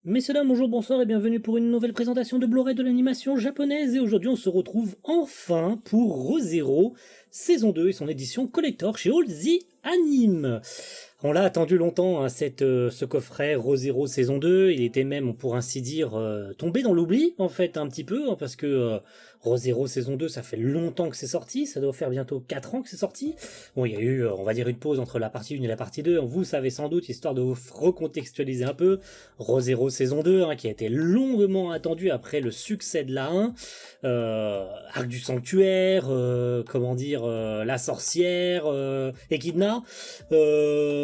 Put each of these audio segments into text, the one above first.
Messieurs, dames, bonjour, bonsoir et bienvenue pour une nouvelle présentation de Blu-ray de l'animation japonaise. Et aujourd'hui, on se retrouve enfin pour Re:Zero, saison 2 et son édition collector chez All The Anime. On l'a attendu longtemps, hein, ce coffret Re:Zero saison 2. Il était même, pour ainsi dire, tombé dans l'oubli, en fait, un petit peu, hein, parce que Re:Zero saison 2, ça fait longtemps que c'est sorti. Ça doit faire bientôt 4 ans que c'est sorti. Bon, il y a eu, on va dire, une pause entre la partie 1 et la partie 2. Vous savez sans doute, histoire de vous recontextualiser un peu. Re:Zero saison 2, hein, qui a été longuement attendu après le succès de la 1. Arc du Sanctuaire, comment dire, La Sorcière, Echidna.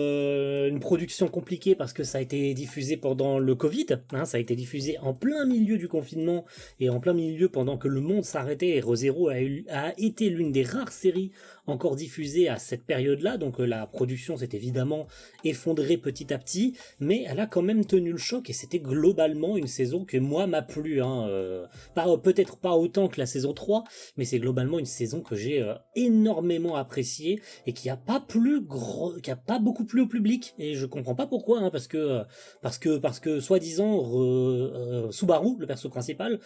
Une production compliquée parce que ça a été diffusé pendant le Covid, hein, ça a été diffusé en plein milieu du confinement et en plein milieu pendant que le monde s'arrêtait, et Re:Zero a été l'une des rares séries encore diffusées à cette période-là, donc la production s'est évidemment effondrée petit à petit, mais elle a quand même tenu le choc et c'était globalement une saison que moi m'a plu, hein, peut-être pas autant que la saison 3, mais c'est globalement une saison que j'ai énormément appréciée et qui a pas beaucoup plu au public, et je comprends pas pourquoi, hein, parce que soi-disant Subaru, le perso principal,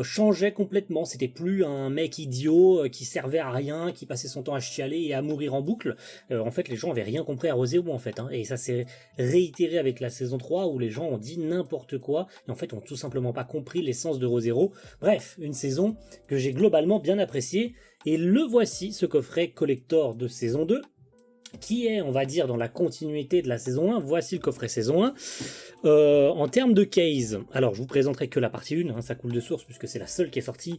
changeait complètement. C'était plus un mec idiot qui servait à rien, qui passait son temps à chialer et à mourir en boucle. En fait, les gens avaient rien compris à Re:Zero, en fait, hein, et ça s'est réitéré avec la saison 3 où les gens ont dit n'importe quoi et en fait ont tout simplement pas compris l'essence de Re:Zero. Bref, une saison que j'ai globalement bien appréciée, et le voici, ce coffret collector de saison 2, qui est, on va dire, dans la continuité de la saison 1. Voici le coffret saison 1. En termes de case, alors je vous présenterai que la partie 1, hein, ça coule de source puisque c'est la seule qui est sortie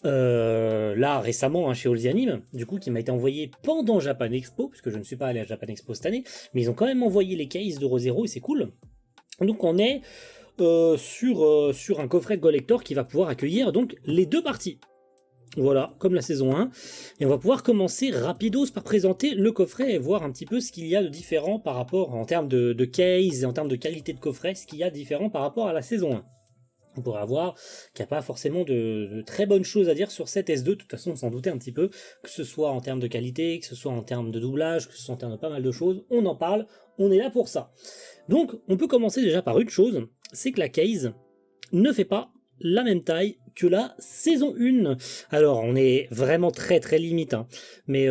là récemment, hein, chez All The Anime, du coup, qui m'a été envoyé pendant Japan Expo, puisque je ne suis pas allé à Japan Expo cette année, mais ils ont quand même envoyé les cases de Re:Zero et c'est cool. Donc on est sur un coffret collector qui va pouvoir accueillir donc les deux parties. Voilà, comme la saison 1. Et on va pouvoir commencer rapidos par présenter le coffret et voir un petit peu ce qu'il y a de différent par rapport, en termes de case et en termes de qualité de coffret, ce qu'il y a de différent par rapport à la saison 1. On pourra voir qu'il n'y a pas forcément de très bonnes choses à dire sur cette S2, de toute façon on s'en doutait un petit peu, que ce soit en termes de qualité, que ce soit en termes de doublage, que ce soit en termes de pas mal de choses, on en parle, on est là pour ça. Donc on peut commencer déjà par une chose, c'est que la case ne fait pas la même taille que la saison 1. Alors on est vraiment très très limite, hein, mais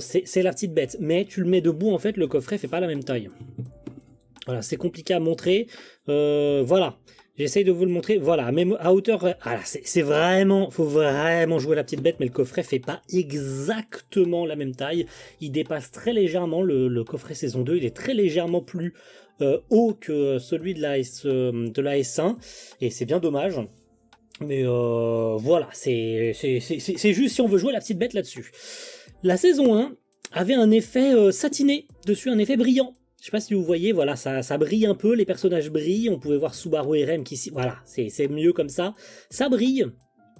c'est la petite bête, mais tu le mets debout, en fait le coffret fait pas la même taille. Voilà, c'est compliqué à montrer, voilà. J'essaye de vous le montrer, voilà, même à hauteur, voilà, c'est vraiment, faut vraiment jouer la petite bête, mais le coffret fait pas exactement la même taille, il dépasse très légèrement le coffret saison 2, il est très légèrement plus haut que celui de la S1, et c'est bien dommage, mais voilà, c'est juste si on veut jouer la petite bête là-dessus. La saison 1 avait un effet satiné dessus, un effet brillant. Je sais pas si vous voyez, voilà, ça brille un peu, les personnages brillent, on pouvait voir Subaru et Rem qui, voilà, c'est mieux comme ça brille,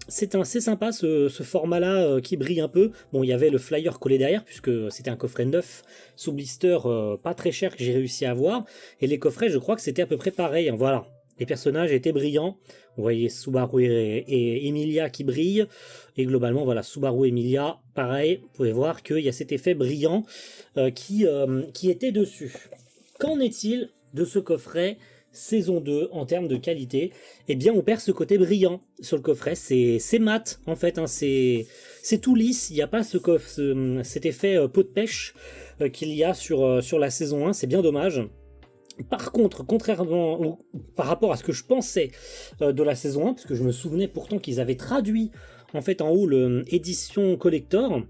c'est sympa ce format-là qui brille un peu. Bon, il y avait le flyer collé derrière, puisque c'était un coffret neuf, sous blister, pas très cher, que j'ai réussi à avoir, et les coffrets, je crois que c'était à peu près pareil, hein, voilà. Les personnages étaient brillants, vous voyez Subaru et Emilia qui brillent, et globalement, voilà, Subaru et Emilia, pareil, vous pouvez voir qu'il y a cet effet brillant qui était dessus. Qu'en est-il de ce coffret saison 2 en termes de qualité? Eh bien, on perd ce côté brillant sur le coffret, c'est mat, en fait, hein, c'est tout lisse, il n'y a pas cet effet peau de pêche qu'il y a sur la saison 1, c'est bien dommage. Par contre, contrairement par rapport à ce que je pensais de la saison 1, parce que je me souvenais pourtant qu'ils avaient traduit en fait en haut l'édition collector,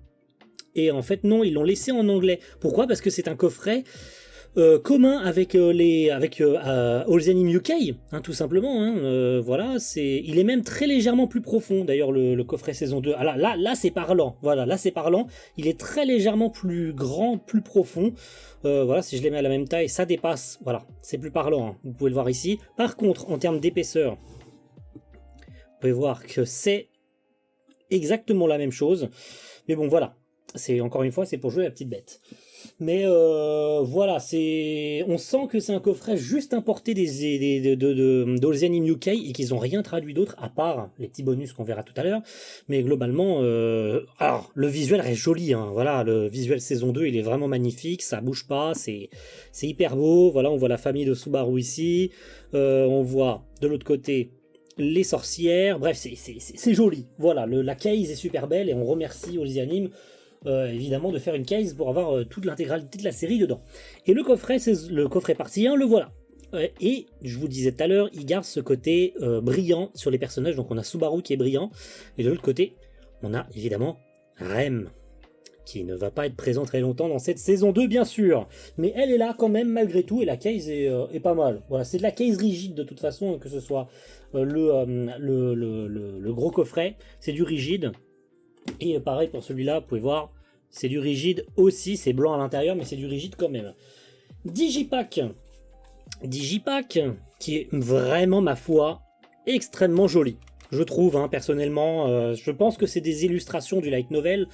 et en fait non, ils l'ont laissé en anglais. Pourquoi? Parce que c'est un coffret commun avec All The Anime UK, hein, tout simplement, hein, voilà, il est même très légèrement plus profond d'ailleurs le coffret saison 2. Ah là c'est parlant, voilà, là c'est parlant, il est très légèrement plus grand, plus profond. Voilà, si je les mets à la même taille, ça dépasse, voilà, c'est plus parlant, hein, vous pouvez le voir ici. Par contre, en termes d'épaisseur, vous pouvez voir que c'est exactement la même chose, mais bon voilà. C'est encore une fois, c'est pour jouer la petite bête. Mais voilà, on sent que c'est un coffret juste importé d'Olzianim UK et qu'ils n'ont rien traduit d'autre à part les petits bonus qu'on verra tout à l'heure. Mais globalement, alors le visuel reste joli, hein, voilà, le visuel saison 2 il est vraiment magnifique, ça bouge pas, c'est hyper beau. Voilà, on voit la famille de Subaru ici, on voit de l'autre côté les sorcières, bref, c'est joli. Voilà, la case est super belle et on remercie Olzianim. Évidemment de faire une case pour avoir toute l'intégralité de la série dedans. Et le coffret, c'est le coffret partie 1, le voilà. Et je vous disais tout à l'heure, il garde ce côté brillant sur les personnages, donc on a Subaru qui est brillant, et de l'autre côté, on a évidemment Rem, qui ne va pas être présent très longtemps dans cette saison 2 bien sûr, mais elle est là quand même malgré tout, et la case est pas mal. Voilà, c'est de la case rigide de toute façon, que ce soit le gros coffret, c'est du rigide. Et pareil pour celui-là, vous pouvez voir, c'est du rigide aussi, c'est blanc à l'intérieur, mais c'est du rigide quand même. Digipack, qui est vraiment, ma foi, extrêmement joli. Je trouve, hein, personnellement, je pense que c'est des illustrations du light novel,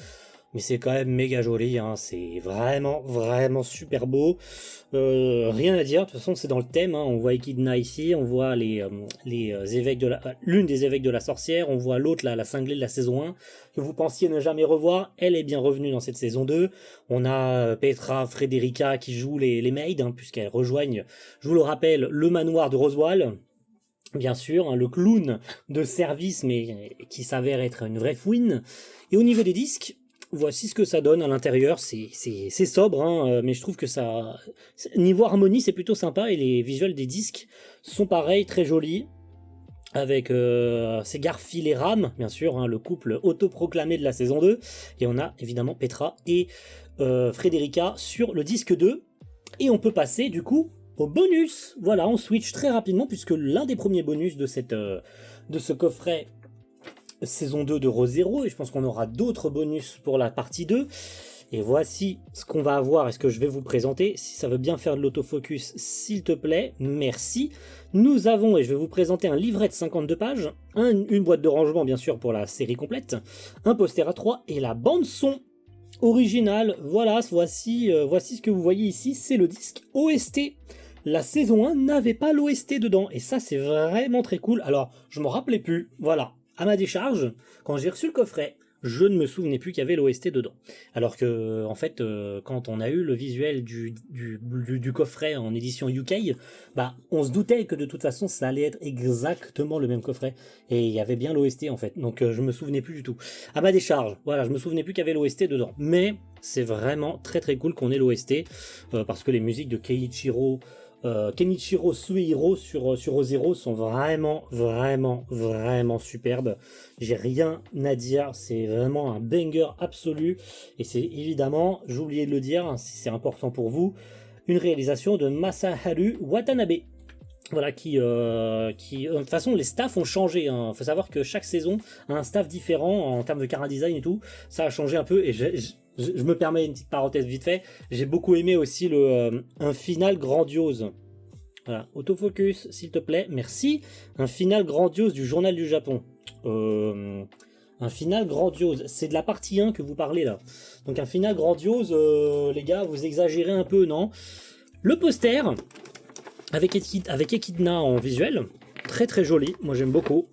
mais c'est quand même méga joli, hein, c'est vraiment, vraiment super beau. Rien à dire, de toute façon c'est dans le thème, hein, on voit Echidna ici, on voit les évêques l'une des évêques de la sorcière, on voit l'autre, la cinglée de la saison 1, que vous pensiez ne jamais revoir, elle est bien revenue dans cette saison 2. On a Petra, Frederica qui jouent les maids, hein, puisqu'elles rejoignent, je vous le rappelle, le manoir de Roswell. Bien sûr, hein, le clown de service, mais qui s'avère être une vraie fouine. Et au niveau des disques, voici ce que ça donne à l'intérieur, c'est sobre, hein, mais je trouve que ça... Niveau harmonie, c'est plutôt sympa, et les visuels des disques sont pareils, très jolis, avec ces Garfield et Ram, bien sûr, hein, le couple autoproclamé de la saison 2, et on a évidemment Petra et Frederica sur le disque 2, et on peut passer du coup au bonus. Voilà, on switch très rapidement, puisque l'un des premiers bonus de ce coffret saison 2 de Re:Zero, et je pense qu'on aura d'autres bonus pour la partie 2. Et voici ce qu'on va avoir et ce que je vais vous présenter. Si ça veut bien faire de l'autofocus, s'il te plaît, merci. Nous avons, et je vais vous présenter un livret de 52 pages, une boîte de rangement bien sûr pour la série complète, un poster A3 et la bande son originale. Voilà, voici ce que vous voyez ici, c'est le disque OST. La saison 1 n'avait pas l'OST dedans, et ça c'est vraiment très cool. Alors, je m'en rappelais plus, voilà. À ma décharge, quand j'ai reçu le coffret, je ne me souvenais plus qu'il y avait l'OST dedans. Alors que, en fait, quand on a eu le visuel du coffret en édition UK, bah, on se doutait que de toute façon, ça allait être exactement le même coffret. Et il y avait bien l'OST, en fait. Donc, je me souvenais plus du tout. À ma décharge, voilà, je me souvenais plus qu'il y avait l'OST dedans. Mais c'est vraiment très très cool qu'on ait l'OST, parce que les musiques de Kenichiro Suihiro sur Re:Zero sont vraiment, vraiment, vraiment superbes. J'ai rien à dire, c'est vraiment un banger absolu. Et c'est évidemment, j'ai oublié de le dire, si c'est important pour vous, une réalisation de Masaharu Watanabe. Voilà, de toute façon, les staffs ont changé. Hein. Faut savoir que chaque saison a un staff différent en termes de chara design et tout. Ça a changé un peu, et je me permets une petite parenthèse vite fait. J'ai beaucoup aimé aussi un final grandiose. Voilà, autofocus, s'il te plaît, merci. Un final grandiose du Journal du Japon. Un final grandiose, c'est de la partie 1 que vous parlez là. Donc un final grandiose, les gars, vous exagérez un peu, non? Le poster, avec Echidna en visuel, très très joli, moi j'aime beaucoup.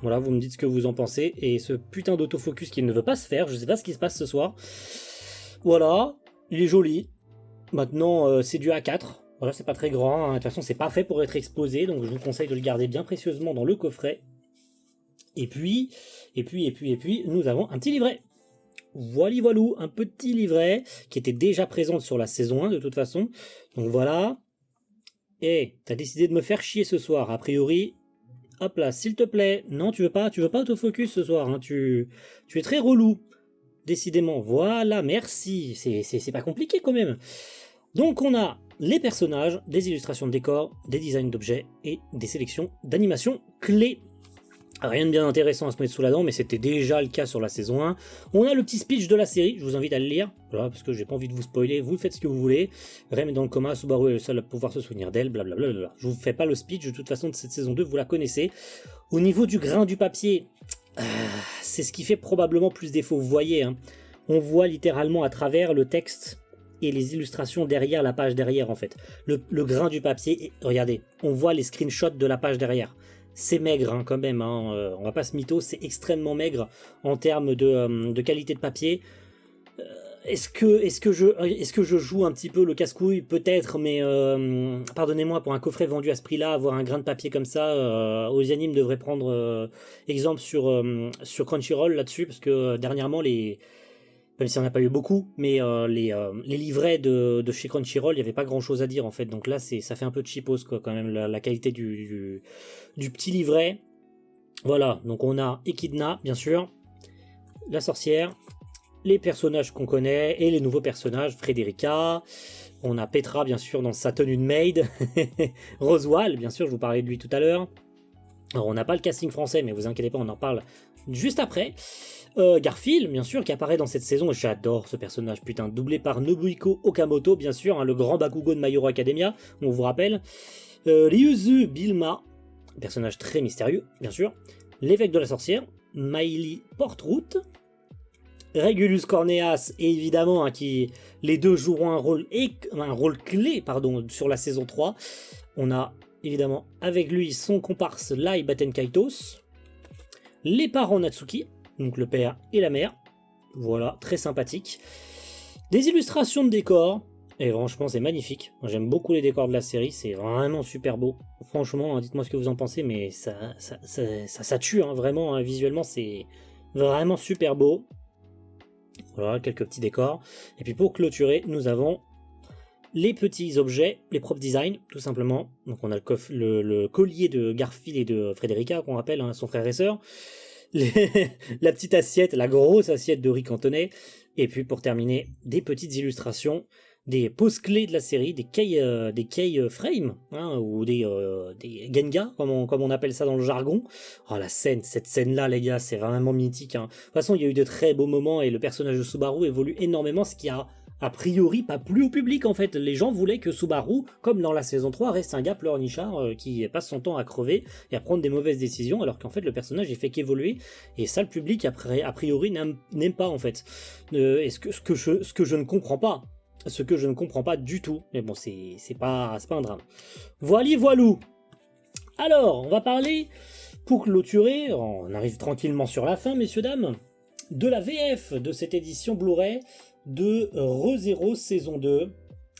Voilà, vous me dites ce que vous en pensez. Et ce putain d'autofocus qui ne veut pas se faire, je sais pas ce qui se passe ce soir. Voilà, il est joli. Maintenant, c'est du A4. Voilà, c'est pas très grand. Hein. De toute façon, c'est pas fait pour être exposé. Donc, je vous conseille de le garder bien précieusement dans le coffret. Et puis, nous avons un petit livret. Voilou, un petit livret qui était déjà présent sur la saison 1 de toute façon. Donc, voilà. Et t'as décidé de me faire chier ce soir. A priori, hop là, s'il te plaît. Non, tu veux pas autofocus ce soir. Hein. Tu es très relou. Décidément, voilà, merci. C'est pas compliqué quand même. Donc on a les personnages, des illustrations de décors, des designs d'objets et des sélections d'animations clés. Rien de bien intéressant à se mettre sous la dent, mais c'était déjà le cas sur la saison 1. On a le petit speech de la série, je vous invite à le lire, voilà, parce que j'ai pas envie de vous spoiler, vous faites ce que vous voulez. Rem est dans le coma, Subaru est le seul à pouvoir se souvenir d'elle, blablabla. Je vous fais pas le speech, de toute façon de cette saison 2, vous la connaissez. Au niveau du grain du papier, c'est ce qui fait probablement plus défaut, vous voyez, hein. on voit littéralement à travers le texte et les illustrations derrière la page derrière en fait. Le grain du papier, et, regardez, on voit les screenshots de la page derrière. C'est maigre hein, quand même, hein, on va pas se mytho, c'est extrêmement maigre en termes de qualité de papier. Est-ce que je joue un petit peu le casse-couille? Peut-être, mais pardonnez-moi, pour un coffret vendu à ce prix-là, avoir un grain de papier comme ça, Ozianim devrait prendre exemple sur Crunchyroll là-dessus, parce que dernièrement, même si on n'a pas eu beaucoup, mais les livrets de chez Crunchyroll, il n'y avait pas grand-chose à dire en fait. Donc là, ça fait un peu cheapos quoi, quand même, la qualité du petit livret. Voilà, donc on a Echidna, bien sûr, la sorcière, les personnages qu'on connaît et les nouveaux personnages, Frederica, on a Petra bien sûr dans sa tenue de maid, Roswell bien sûr, je vous parlais de lui tout à l'heure. Alors on n'a pas le casting français mais vous inquiétez pas, on en parle juste après. Garfield bien sûr qui apparaît dans cette saison, et j'adore ce personnage, putain, doublé par Nobuhiko Okamoto bien sûr, hein, le grand Bakugo de My Hero Academia, on vous rappelle. Ryuzu Bilma, personnage très mystérieux bien sûr. L'évêque de la sorcière, Miley Portroot, Regulus Corneas, et évidemment, hein, qui les deux joueront un rôle clé sur la saison 3. On a évidemment avec lui son comparse Lai Batenkaitos, les parents Natsuki, donc le père et la mère. Voilà, très sympathique. Des illustrations de décors, et franchement c'est magnifique. Moi, j'aime beaucoup les décors de la série, c'est vraiment super beau. Franchement, dites-moi ce que vous en pensez, mais ça tue, hein, vraiment, hein, visuellement c'est vraiment super beau. Voilà, quelques petits décors. Et puis pour clôturer, nous avons les petits objets, les prop design, tout simplement. Donc on a le collier de Garfield et de Frederica, qu'on rappelle, hein, son frère et sœur. La petite assiette, la grosse assiette de Rick Antonet. Et puis pour terminer, des petites illustrations, des poses clés de la série, des key frames, hein, ou des Genga, comme on appelle ça dans le jargon. Oh la scène, cette scène-là les gars, c'est vraiment mythique. Hein. De toute façon, il y a eu de très beaux moments et le personnage de Subaru évolue énormément, ce qui a priori pas plu au public en fait. Les gens voulaient que Subaru, comme dans la saison 3, reste un gars pleurnichard qui passe son temps à crever et à prendre des mauvaises décisions, alors qu'en fait le personnage est fait qu'évoluer, et ça le public a priori n'aime pas en fait. Ce que je ne comprends pas. Ce que je ne comprends pas du tout. Mais bon, c'est pas un drame. Voilou. Alors, on va parler, pour clôturer, on arrive tranquillement sur la fin, messieurs, dames, de la VF de cette édition Blu-ray de ReZero saison 2.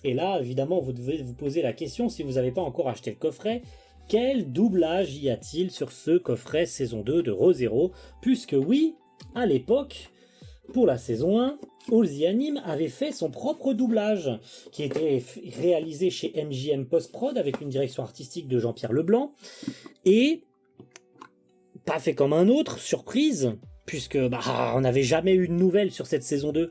Et là, évidemment, vous devez vous poser la question, si vous n'avez pas encore acheté le coffret, quel doublage y a-t-il sur ce coffret saison 2 de ReZero? Puisque oui, à l'époque, pour la saison 1, All the Anime avait fait son propre doublage, qui était réalisé chez MJM Post-Prod avec une direction artistique de Jean-Pierre Leblanc, et pas fait comme un autre, surprise, puisque on n'avait jamais eu de nouvelles sur cette saison 2,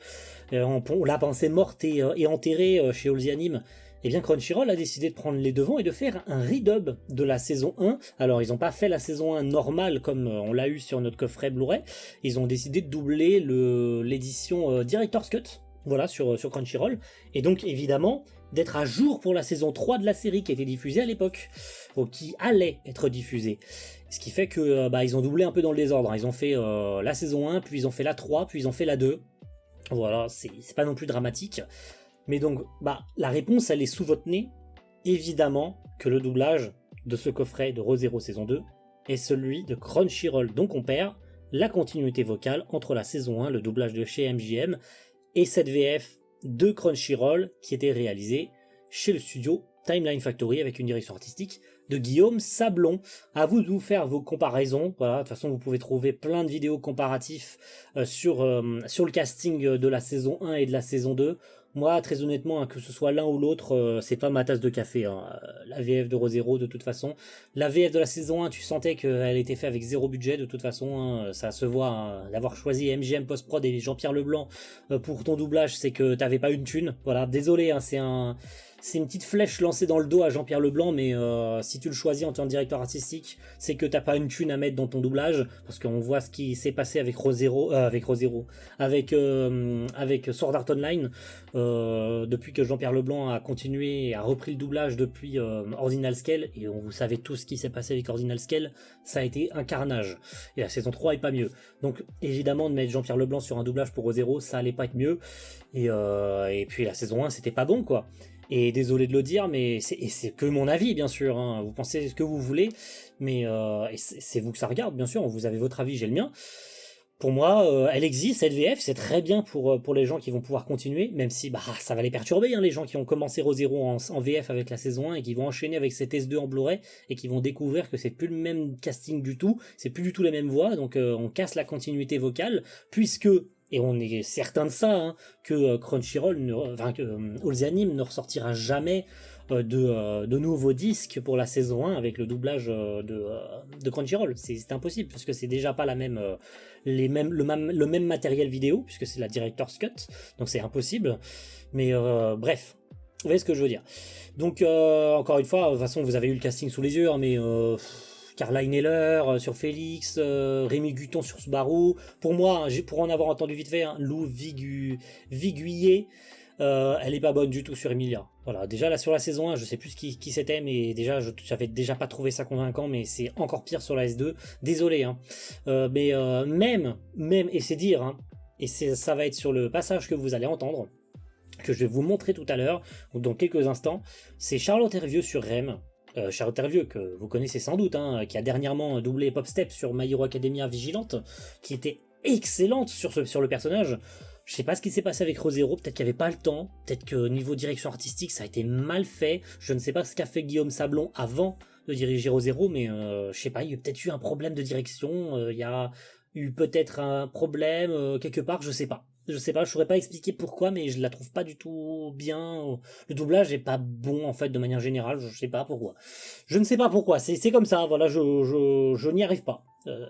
on l'a pensé morte et enterrée chez All the Anime. Et bien Crunchyroll a décidé de prendre les devants et de faire un redub de la saison 1. Alors ils n'ont pas fait la saison 1 normale comme on l'a eu sur notre coffret Blu-ray. Ils ont décidé de doubler l'édition Director's Cut, voilà, sur Crunchyroll. Et donc évidemment d'être à jour pour la saison 3 de la série qui était diffusée à l'époque, ou qui allait être diffusée. Ce qui fait que ils ont doublé un peu dans le désordre. Ils ont fait la saison 1, puis ils ont fait la 3, puis ils ont fait la 2. Voilà, c'est pas non plus dramatique. Mais donc, la réponse, elle est sous votre nez. Évidemment que le doublage de ce coffret de ReZero saison 2 est celui de Crunchyroll. Donc on perd la continuité vocale entre la saison 1, le doublage de chez MJM, et cette VF de Crunchyroll qui était réalisée chez le studio Timeline Factory avec une direction artistique de Guillaume Sablon. À vous de vous faire vos comparaisons. Voilà, de toute façon, vous pouvez trouver plein de vidéos comparatifs sur le casting de la saison 1 et de la saison 2. Moi, très honnêtement, hein, que ce soit l'un ou l'autre, c'est pas ma tasse de café. Hein. La VF de ReZero, de toute façon. La VF de la saison 1, tu sentais qu'elle était faite avec zéro budget, de toute façon. Hein, ça se voit, hein, d'avoir choisi MGM Post-Prod et Jean-Pierre Leblanc pour ton doublage, c'est que t'avais pas une thune. Voilà, désolé, hein, c'est une petite flèche lancée dans le dos à Jean-Pierre Leblanc, mais si tu le choisis en tant que directeur artistique, c'est que t'as pas une thune à mettre dans ton doublage, parce qu'on voit ce qui s'est passé avec avec Sword Art Online, depuis que Jean-Pierre Leblanc a continué et a repris le doublage depuis Ordinal Scale, et vous savez tout ce qui s'est passé avec Ordinal Scale, ça a été un carnage. Et la saison 3 est pas mieux. Donc évidemment de mettre Jean-Pierre Leblanc sur un doublage pour ReZero, ça allait pas être mieux. Et puis la saison 1 c'était pas bon quoi. Et désolé de le dire, mais c'est que mon avis bien sûr, hein. Vous pensez ce que vous voulez, mais c'est vous que ça regarde bien sûr, vous avez votre avis, j'ai le mien. Pour moi, elle existe, cette VF, c'est très bien pour les gens qui vont pouvoir continuer, même si ça va les perturber, hein, les gens qui ont commencé ReZero en VF avec la saison 1 et qui vont enchaîner avec cette S2 en Blu-ray et qui vont découvrir que c'est plus le même casting du tout, c'est plus du tout les mêmes voix, donc on casse la continuité vocale, puisque, et on est certain de ça, hein, que Crunchyroll, que Allsy ne ressortira jamais de nouveaux disques pour la saison 1 avec le doublage de Crunchyroll. C'est impossible, parce que c'est déjà pas le même matériel vidéo, puisque c'est la Director's Cut, donc c'est impossible. Mais bref, vous voyez ce que je veux dire. Donc encore une fois, de toute façon vous avez eu le casting sous les yeux, hein, mais Carla Neller sur Félix, Rémi Guton sur Subaru. Pour moi, pour en avoir entendu vite fait, hein, Lou Viguier, elle est pas bonne du tout sur Emilia. Voilà, déjà là sur la saison 1, je sais plus qui c'était, mais déjà j'avais déjà pas trouvé ça convaincant, mais c'est encore pire sur la S2. Désolé, hein. Mais même, et c'est dire, hein, et ça va être sur le passage que vous allez entendre, que je vais vous montrer tout à l'heure, ou dans quelques instants, c'est Charlotte Hervieux sur Rem. Charlotte Hervieux, que vous connaissez sans doute, hein, qui a dernièrement doublé Pop Step sur My Hero Academia Vigilante, qui était excellente sur le personnage. Je sais pas ce qui s'est passé avec ReZero, peut-être qu'il n'y avait pas le temps, peut-être que niveau direction artistique ça a été mal fait, je ne sais pas ce qu'a fait Guillaume Sablon avant de diriger ReZero, mais je sais pas, il y a peut-être eu un problème de direction, il y a eu peut-être un problème quelque part, je sais pas, je saurais pas expliquer pourquoi, mais je la trouve pas du tout bien, le doublage est pas bon en fait de manière générale, je sais pas pourquoi, c'est comme ça, voilà, je n'y arrive pas.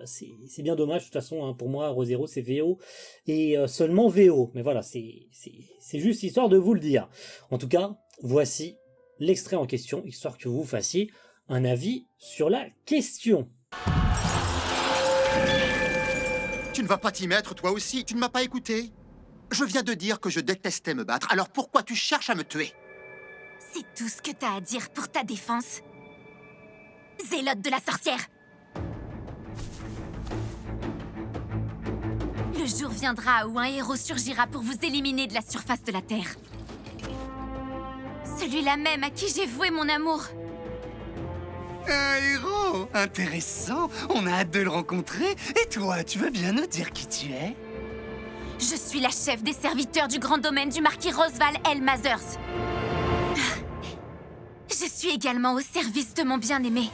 C'est bien dommage de toute façon, hein, pour moi ReZero c'est VO et seulement VO, mais voilà, c'est juste histoire de vous le dire. En tout cas, voici l'extrait en question, histoire que vous fassiez un avis sur la question. Tu ne vas pas t'y mettre toi aussi, tu ne m'as pas écouté. Je viens de dire que je détestais me battre, alors pourquoi tu cherches à me tuer? C'est tout ce que t'as à dire pour ta défense, zélote de la sorcière. Le jour viendra où un héros surgira pour vous éliminer de la surface de la Terre. Celui-là même à qui j'ai voué mon amour. Un héros intéressant, on a hâte de le rencontrer. Et toi, tu veux bien nous dire qui tu es? Je suis la chef des serviteurs du grand domaine du marquis Rosval L. Mazers. Je suis également au service de mon bien-aimé,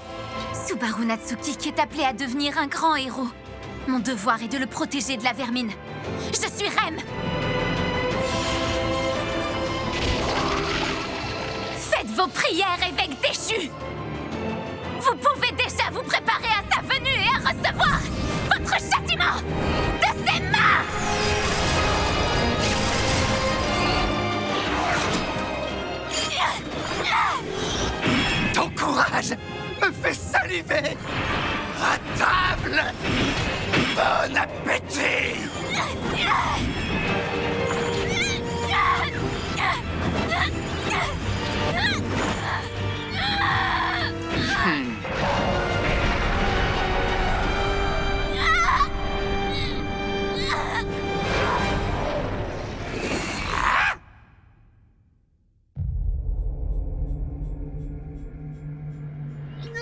Subaru Natsuki, qui est appelé à devenir un grand héros. Mon devoir est de le protéger de la vermine. Je suis Rem. Faites vos prières, évêque déchu. Vous pouvez déjà vous préparer à sa venue et à recevoir votre châtiment de ses mains. Ton courage me fait saliver. À table. Bon appétit.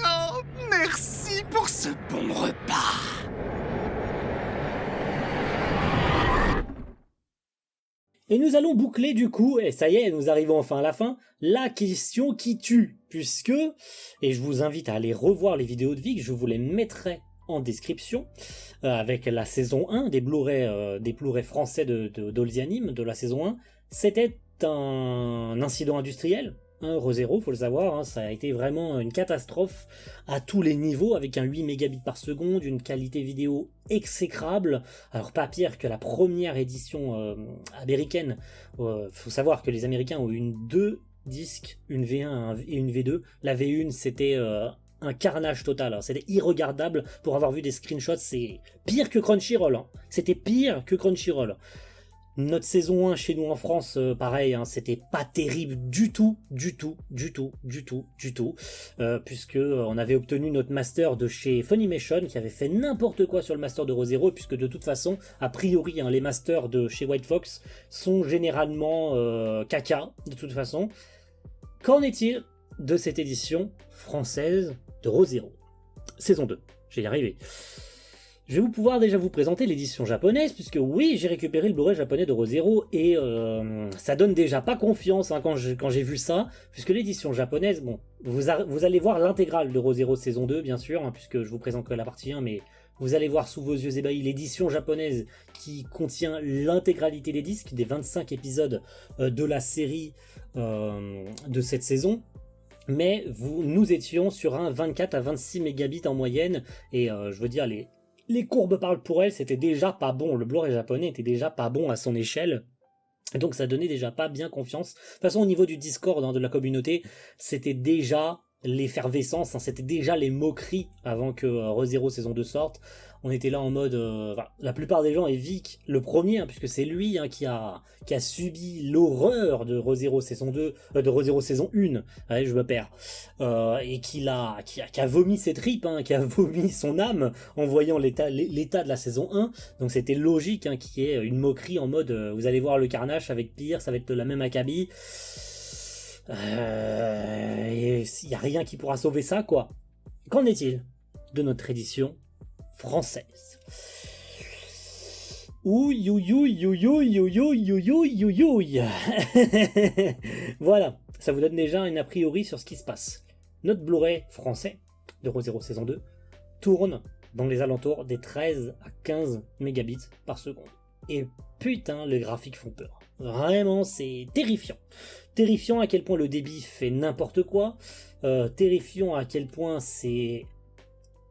Oh, merci pour ce bon repas. Et nous allons boucler du coup, et ça y est, nous arrivons enfin à la fin, la question qui tue, puisque, et je vous invite à aller revoir les vidéos de Vic, je vous les mettrai en description, avec la saison 1 des Blu-ray français d'Allsy Anime, de la saison 1, c'était un incident industriel, hein, ReZero, faut le savoir, hein, ça a été vraiment une catastrophe à tous les niveaux, avec un 8 mégabits par seconde, une qualité vidéo exécrable, alors pas pire que la première édition américaine. Faut savoir que les Américains ont eu une 2 disques, une V1 et une V2. La V1 c'était un carnage total, hein. C'était irregardable pour avoir vu des screenshots, c'est pire que Crunchyroll, hein. C'était pire que Crunchyroll. Notre saison 1 chez nous en France, pareil, hein, c'était pas terrible du tout, puisque on avait obtenu notre master de chez Funimation, qui avait fait n'importe quoi sur le master de Re:Zero, puisque de toute façon, a priori, hein, les masters de chez White Fox sont généralement caca, de toute façon. Qu'en est-il de cette édition française de Re:Zero saison 2? J'ai y arrivé. Je vais pouvoir déjà vous présenter l'édition japonaise, puisque oui, j'ai récupéré le Blu-ray japonais de Re:Zero, et ça donne déjà pas confiance, hein, quand j'ai vu ça, puisque l'édition japonaise, bon, vous allez voir l'intégrale de Re:Zero saison 2, bien sûr, hein, puisque je vous présente que la partie 1, mais vous allez voir sous vos yeux ébahis l'édition japonaise qui contient l'intégralité des disques, des 25 épisodes de la série de cette saison. Mais nous étions sur un 24 à 26 mégabits en moyenne, et je veux dire, les courbes parlent pour elles, c'était déjà pas bon. Le Blu-ray japonais était déjà pas bon à son échelle. Et donc ça donnait déjà pas bien confiance. De toute façon, au niveau du Discord, hein, de la communauté, c'était déjà l'effervescence, hein, c'était déjà les moqueries avant que Re:Zero saison 2 sorte. On était là en mode... la plupart des gens, et Vic, le premier, hein, puisque c'est lui, hein, qui a subi l'horreur de Re:Zero saison 2, de Re:Zero saison 1, ouais, je me perds, et qui a vomi ses tripes, hein, qui a vomi son âme en voyant l'état de la saison 1. Donc c'était logique, hein, qu'il y ait une moquerie en mode vous allez voir le carnage avec pire, ça va être la même acabit. Il n'y a rien qui pourra sauver ça, quoi. Qu'en est-il de notre édition française? Ouï, ouï, ouï, ouï, ouï, ouï, ouï, ouï, ouï, ouï. Voilà, ça vous donne déjà une a priori sur ce qui se passe. Notre Blu-ray français de Re:Zero saison 2 tourne dans les alentours des 13 à 15 mégabits par seconde. Et putain, les graphiques font peur. Vraiment, c'est terrifiant. Terrifiant à quel point le débit fait n'importe quoi. Terrifiant à quel point c'est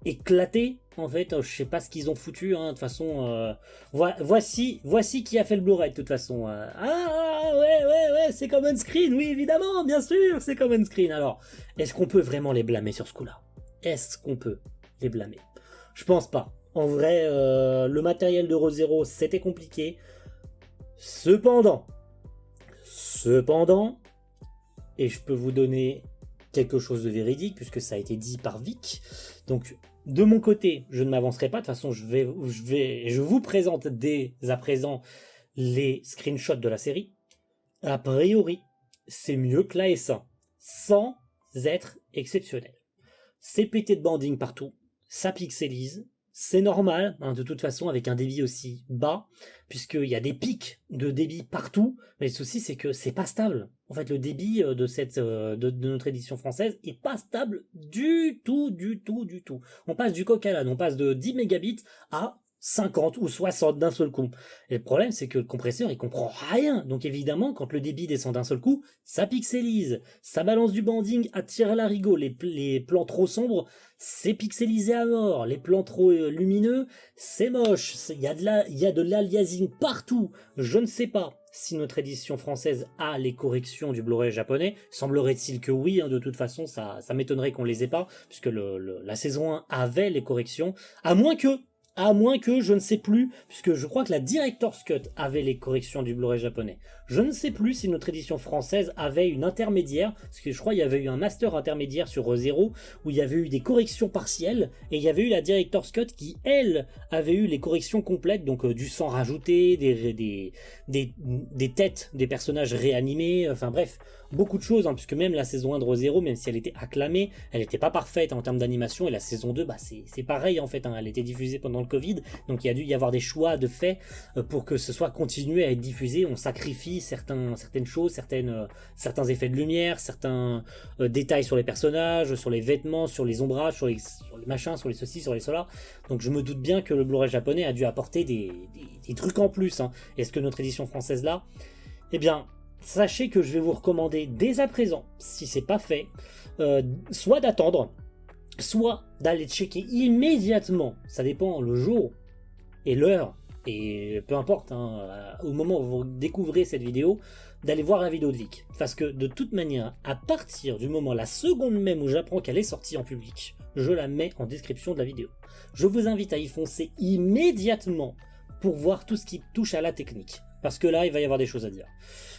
éclaté, en fait. Je sais pas ce qu'ils ont foutu, hein. De toute façon, voici qui a fait le Blu-ray, de toute façon. Ouais, c'est Common Screen, oui, évidemment, bien sûr, c'est Common Screen. Alors, est-ce qu'on peut vraiment les blâmer sur ce coup-là? Est-ce qu'on peut les blâmer? Je pense pas. En vrai, le matériel de Re:Zero, c'était compliqué. Cependant, et je peux vous donner quelque chose de véridique, puisque ça a été dit par Vic. Donc, de mon côté, je ne m'avancerai pas. De toute façon, je vous présente dès à présent les screenshots de la série. A priori, c'est mieux que la S1, sans être exceptionnel. C'est pété de banding partout, ça pixelise. C'est normal, hein, de toute façon, avec un débit aussi bas, puisqu'il y a des pics de débit partout, mais le souci, c'est que c'est pas stable. En fait, le débit de notre édition française est pas stable du tout. On passe du coq à l'âne, on passe de 10 mégabits à 50 ou 60 d'un seul coup. Et le problème, c'est que le compresseur, il comprend rien. Donc évidemment, quand le débit descend d'un seul coup, ça pixelise, ça balance du banding à tirer à l'arigot. Les plans trop sombres, c'est pixelisé à mort. Les plans trop lumineux, c'est moche. Il y a de l'aliasing partout. Je ne sais pas si notre édition française a les corrections du Blu-ray japonais. Semblerait-il que oui, hein, de toute façon, ça m'étonnerait qu'on les ait pas, puisque la saison 1 avait les corrections. À moins que, je ne sais plus, puisque je crois que la Director's Cut avait les corrections du Blu-ray japonais. Je ne sais plus si notre édition française avait une intermédiaire, parce que je crois qu'il y avait eu un master intermédiaire sur Re:Zero, où il y avait eu des corrections partielles, et il y avait eu la Director's Cut qui, elle, avait eu les corrections complètes, donc du sang rajouté, des têtes des personnages réanimés, enfin bref, beaucoup de choses, hein, puisque même la saison 1 de Re:Zero, même si elle était acclamée, elle n'était pas parfaite en termes d'animation, et la saison 2, c'est pareil en fait, hein, elle était diffusée pendant le Covid, donc il y a dû y avoir des choix de fait pour que ce soit continué à être diffusé. On sacrifie certaines choses, certains effets de lumière, certains détails sur les personnages, sur les vêtements, sur les ombrages, sur les machins, sur les ceci, sur les cela. Donc je me doute bien que le Blu-ray japonais a dû apporter des trucs en plus, hein. Est-ce que notre édition française là, eh bien, sachez que je vais vous recommander dès à présent, si c'est pas fait, soit d'attendre, soit d'aller checker immédiatement, ça dépend le jour et l'heure et peu importe, hein, au moment où vous découvrez cette vidéo, d'aller voir la vidéo de Vic. Parce que de toute manière, à partir du moment, la seconde même où j'apprends qu'elle est sortie en public, je la mets en description de la vidéo. Je vous invite à y foncer immédiatement pour voir tout ce qui touche à la technique. Parce que là, il va y avoir des choses à dire.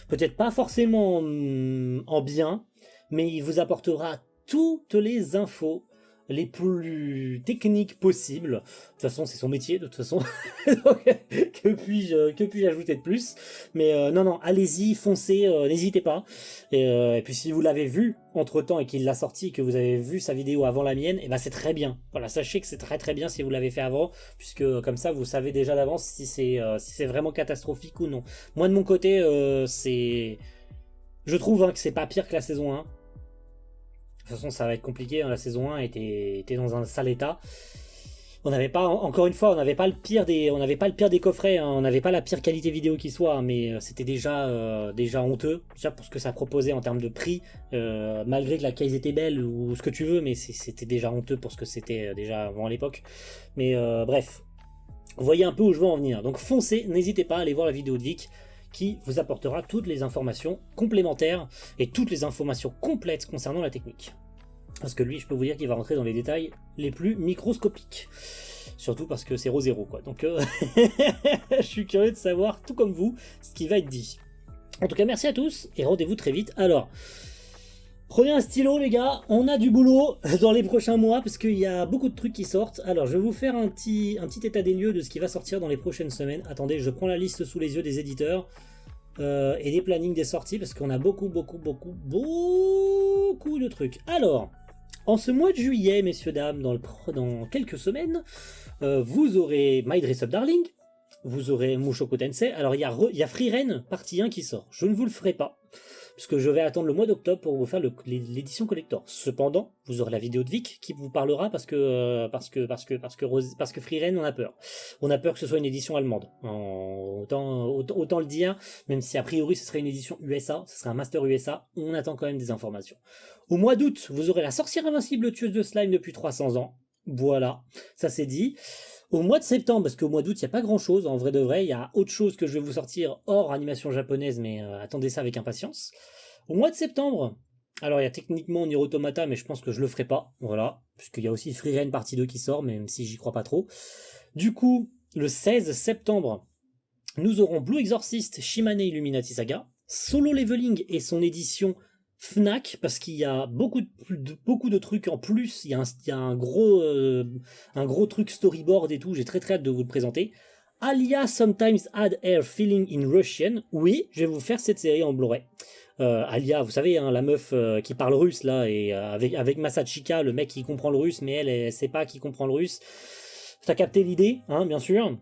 Peut-être pas forcément en bien, mais il vous apportera toutes les infos les plus techniques possibles. De toute façon, c'est son métier, de toute façon. Donc, que puis-je ajouter de plus? Mais non, allez-y, foncez, n'hésitez pas. Et puis si vous l'avez vu entre-temps et qu'il l'a sorti, que vous avez vu sa vidéo avant la mienne, et ben c'est très bien. Voilà, sachez que c'est très très bien si vous l'avez fait avant, puisque comme ça, vous savez déjà d'avance si c'est vraiment catastrophique ou non. Moi, de mon côté, je trouve que c'est pas pire que la saison 1. De toute façon, ça va être compliqué, hein. La saison 1 était dans un sale état. On n'avait pas, encore une fois, on n'avait pas le pire des coffrets, hein. On n'avait pas la pire qualité vidéo qui soit, hein, mais c'était déjà honteux, déjà pour ce que ça proposait en termes de prix, malgré que la case était belle ou ce que tu veux, mais c'était déjà honteux pour ce que c'était déjà avant à l'époque. Mais bref, vous voyez un peu où je veux en venir. Donc foncez, n'hésitez pas à aller voir la vidéo de Vic, qui vous apportera toutes les informations complémentaires et toutes les informations complètes concernant la technique. Parce que lui, je peux vous dire qu'il va rentrer dans les détails les plus microscopiques. Surtout parce que c'est Rosero, quoi. Donc, je suis curieux de savoir, tout comme vous, ce qui va être dit. En tout cas, merci à tous et rendez-vous très vite. Alors, prenez un stylo, les gars. On a du boulot dans les prochains mois parce qu'il y a beaucoup de trucs qui sortent. Alors, je vais vous faire un petit état des lieux de ce qui va sortir dans les prochaines semaines. Attendez, je prends la liste sous les yeux des éditeurs. Et des plannings des sorties parce qu'on a beaucoup de trucs. Alors, en ce mois de juillet, messieurs, dames, dans quelques semaines, vous aurez My Dress Up Darling, vous aurez Mushoku Tensei. Alors, il y a Frieren partie 1 qui sort. Je ne vous le ferai pas, puisque je vais attendre le mois d'octobre pour vous faire l'édition collector. Cependant, vous aurez la vidéo de Vic qui vous parlera parce que Frieren, on a peur. On a peur que ce soit une édition allemande. Autant le dire, même si a priori ce serait une édition USA, ce serait un master USA, on attend quand même des informations. Au mois d'août, vous aurez la sorcière invincible tueuse de slime depuis 300 ans. Voilà, ça c'est dit. Au mois de septembre, parce qu'au mois d'août, il n'y a pas grand-chose, en vrai de vrai, il y a autre chose que je vais vous sortir hors animation japonaise, mais attendez ça avec impatience. Au mois de septembre, alors il y a techniquement Nier Automata, mais je pense que je le ferai pas, voilà, puisqu'il y a aussi Frieren partie 2 qui sort, même si j'y crois pas trop. Du coup, le 16 septembre, nous aurons Blue Exorcist Shimane Illuminati Saga, Solo Leveling et son édition Fnac, parce qu'il y a beaucoup de trucs en plus. Il y a un gros truc storyboard et tout. J'ai très hâte de vous le présenter. Alia Sometimes Add Air Feeling in Russian. Oui, je vais vous faire cette série en Blu-ray. Alia, vous savez, hein, la meuf qui parle russe là, et avec Masachika, le mec qui comprend le russe, mais elle sait pas qui comprend le russe. T'as capté l'idée, hein, bien sûr.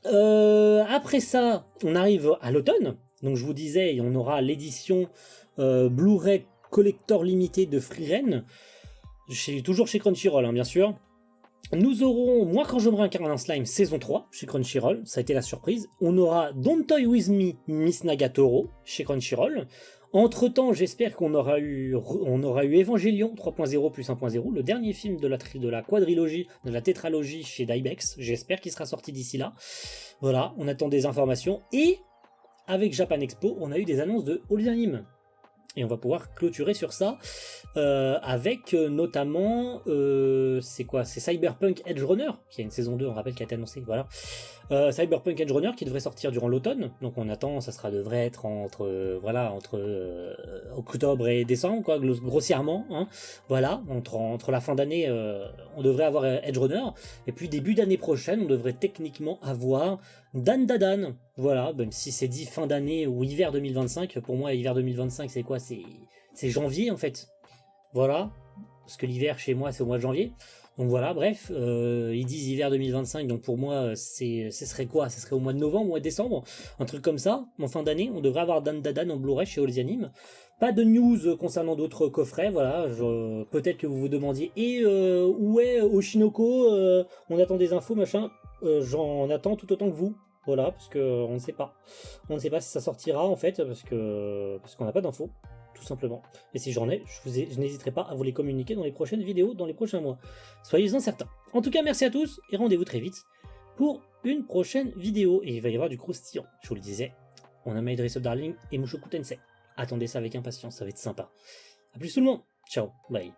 Après ça, on arrive à l'automne. Donc je vous disais, on aura l'édition Blu-ray Collector Limité de Frieren, toujours chez Crunchyroll, hein, bien sûr. Nous aurons Moi quand je me réincarne en slime saison 3 chez Crunchyroll, ça a été la surprise. On aura Don't Toy With Me Miss Nagatoro chez Crunchyroll. Entre temps, j'espère qu'on aura eu Evangelion 3.0 plus 1.0, le dernier film de la quadrilogie, de la tétralogie chez Dybex. J'espère qu'il sera sorti d'ici là. Voilà, on attend des informations. Et avec Japan Expo, on a eu des annonces de All the Anime. Et on va pouvoir clôturer sur ça avec notamment c'est Cyberpunk Edge Runner qui a une saison 2, on rappelle, qui a été annoncée, voilà. Cyberpunk Edge Runner qui devrait sortir durant l'automne, donc on attend, devrait être entre octobre et décembre, quoi, grossièrement, hein. Voilà, entre la fin d'année, on devrait avoir Edge Runner, et puis début d'année prochaine, on devrait techniquement avoir Dan Dadan. Voilà, même si c'est dit fin d'année ou hiver 2025, pour moi hiver 2025 c'est quoi, c'est janvier en fait. Voilà, parce que l'hiver chez moi c'est au mois de janvier. Donc voilà, bref, ils disent hiver 2025, donc pour moi ce serait quoi? Ce serait au mois de novembre, au mois de décembre, un truc comme ça. En fin d'année, on devrait avoir Dan Dadan en Blu-ray chez All the Anime. Pas de news concernant d'autres coffrets, voilà. Peut-être que vous vous demandiez, où est Oshinoko, on attend des infos, machin. J'en attends tout autant que vous. Voilà, parce qu'on ne sait pas. On ne sait pas si ça sortira en fait, parce qu'on n'a pas d'infos, tout simplement. Et si j'en ai, je n'hésiterai pas à vous les communiquer dans les prochaines vidéos, dans les prochains mois. Soyez-en certains. En tout cas, merci à tous et rendez-vous très vite pour une prochaine vidéo. Et il va y avoir du croustillant, je vous le disais. On a made Dress Up Darling et Mushoku Tensei. Attendez ça avec impatience, ça va être sympa. A plus tout le monde, ciao, bye.